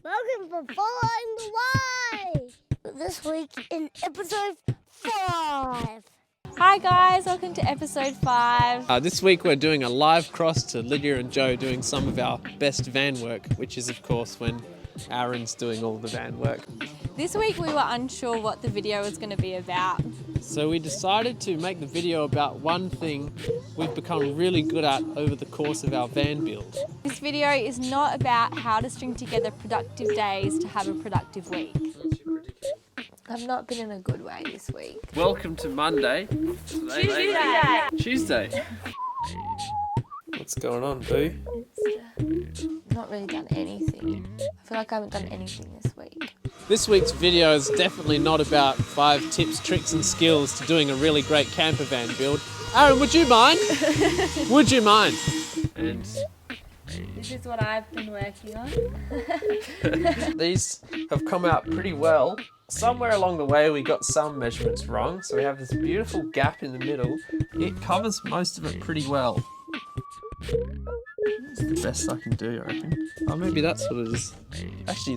Welcome for Following the Way! This week in episode 5. Hi guys, welcome to episode 5. This week we're doing a live cross to Lydia and Joe doing some of our best van work, which is of course when Aaron's doing all the van work. This week we were unsure what the video was going to be about. So we decided to make the video about one thing we've become really good at over the course of our van build. This video is not about how to string together productive days to have a productive week. I've not been in a good way this week. Welcome to Monday. Tuesday. What's going on, Boo? Not really done anything. I feel like I haven't done anything this week. This week's video is definitely not about 5 tips, tricks and skills to doing a really great camper van build. Aaron, would you mind? Would you mind? And this is what I've been working on. these have come out pretty well. Somewhere along the way we got some measurements wrong, so we have this beautiful gap in the middle. It covers most of it pretty well. It's the best I can do, I reckon. Oh, maybe that's what it is. Actually,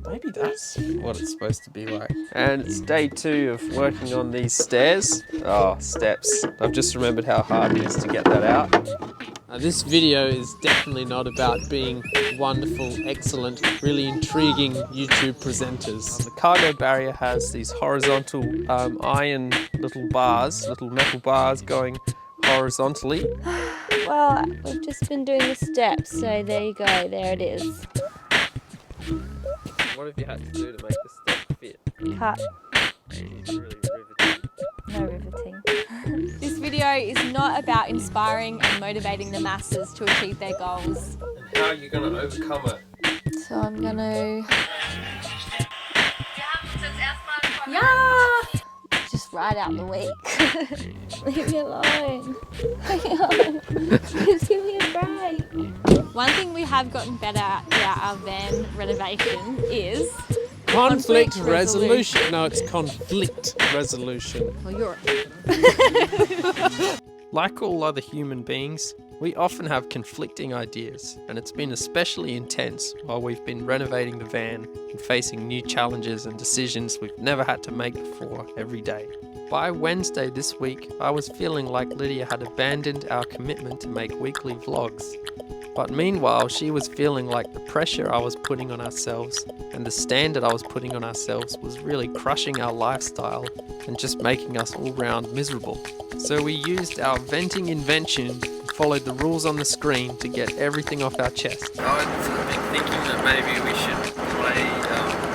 maybe that's what it's supposed to be like. And it's day 2 of working on these stairs. Oh, steps. I've just remembered how hard it is to get that out. This video is definitely not about being wonderful, excellent, really intriguing YouTube presenters. The cargo barrier has these horizontal iron little metal bars going horizontally. Well, we've just been doing the steps, so there you go, there it is. What have you had to do to make the step fit? Cut. It's really riveting. No riveting. This video is not about inspiring and motivating the masses to achieve their goals. And how are you going to overcome it? So I'm going to... Yeah! Just ride out the week. Leave me alone. Just give me a break. One thing we have gotten better at throughout our van renovation is... Conflict resolution. No, it's conflict resolution. Well, you're... Like all other human beings, we often have conflicting ideas, and it's been especially intense while we've been renovating the van and facing new challenges and decisions we've never had to make before every day. By Wednesday this week, I was feeling like Lydia had abandoned our commitment to make weekly vlogs. But meanwhile, she was feeling like the pressure I was putting on ourselves and the standard I was putting on ourselves was really crushing our lifestyle and just making us all round miserable. So we used our venting invention and followed the rules on the screen to get everything off our chest. I've been thinking that maybe we should play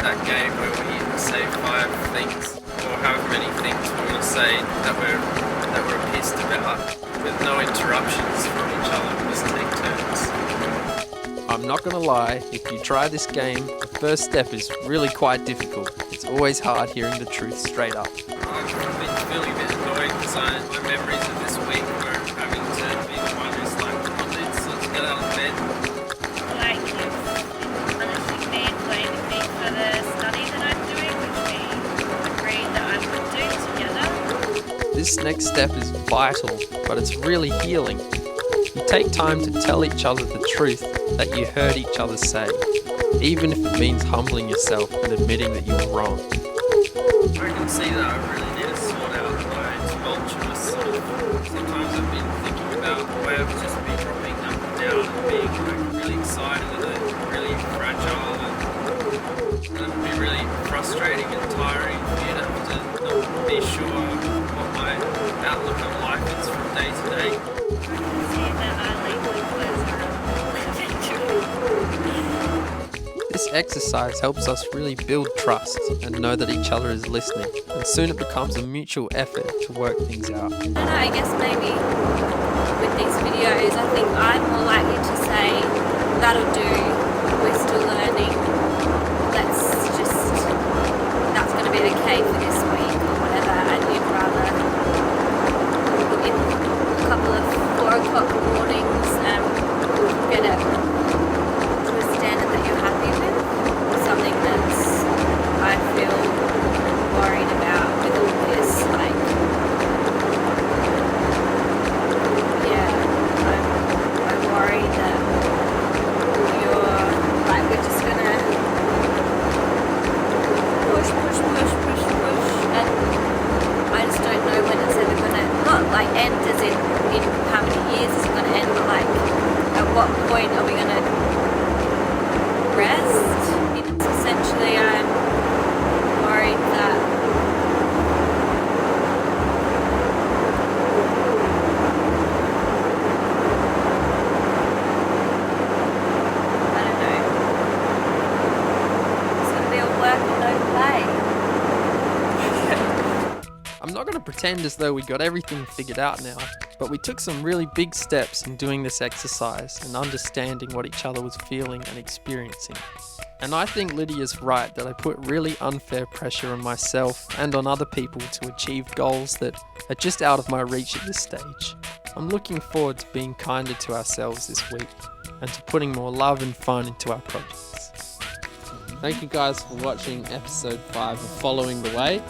that game where we say 5 things or however many things we want to say that we're pissed about with no interruptions from each other. Just take turns. I'm not gonna lie, if you try this game, the first step is really quite difficult. It's always hard hearing the truth straight up. I've been feeling a bit annoyed because my memories of this week were having to be the one who's like, come on, let's get out of bed. Like you've been punishing me and blaming me for the study that I'm doing, which we agreed that I would do together. This next step is vital, but it's really healing. You take time to tell each other the truth that you heard each other say, even if it means humbling yourself and admitting that you were wrong. I can see that I really need to sort out my tumultuous sort of... Sometimes I've been thinking about the way I've just been dropping up and down and being like really excited and then really fragile and that would be really frustrating and tiring for you to have to not be sure what my outlook on life is from day to day. This exercise helps us really build trust and know that each other is listening, and soon it becomes a mutual effort to work things out. I don't know, I guess maybe with these videos I think I'm more likely to say, that'll do, we're still learning, that's going to be okay for this week or whatever, and you'd rather put in a couple of 4 o'clock mornings and get it to a standard that you're happy with, or something that's, I feel worried about with all this, like, yeah, I'm worried that you're to pretend as though we got everything figured out now, but we took some really big steps in doing this exercise and understanding what each other was feeling and experiencing. And I think Lydia's right that I put really unfair pressure on myself and on other people to achieve goals that are just out of my reach at this stage. I'm looking forward to being kinder to ourselves this week and to putting more love and fun into our projects. Thank you guys for watching episode 5 of Following the Way.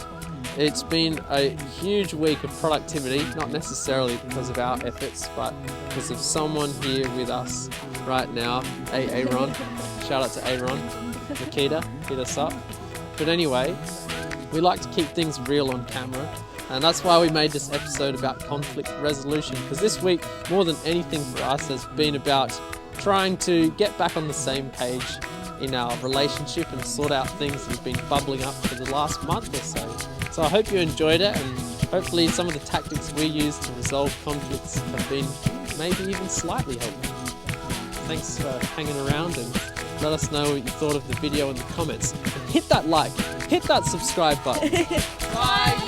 It's been a huge week of productivity, not necessarily because of our efforts, but because of someone here with us right now, Aaron. Shout out to Aaron. Nikita, hit us up. But anyway, we like to keep things real on camera, and that's why we made this episode about conflict resolution, because this week, more than anything for us, has been about trying to get back on the same page in our relationship and sort out things that have been bubbling up for the last month or so. So I hope you enjoyed it, and hopefully some of the tactics we use to resolve conflicts have been maybe even slightly helpful. Thanks for hanging around, and let us know what you thought of the video in the comments. And hit that like, hit that subscribe button. Bye!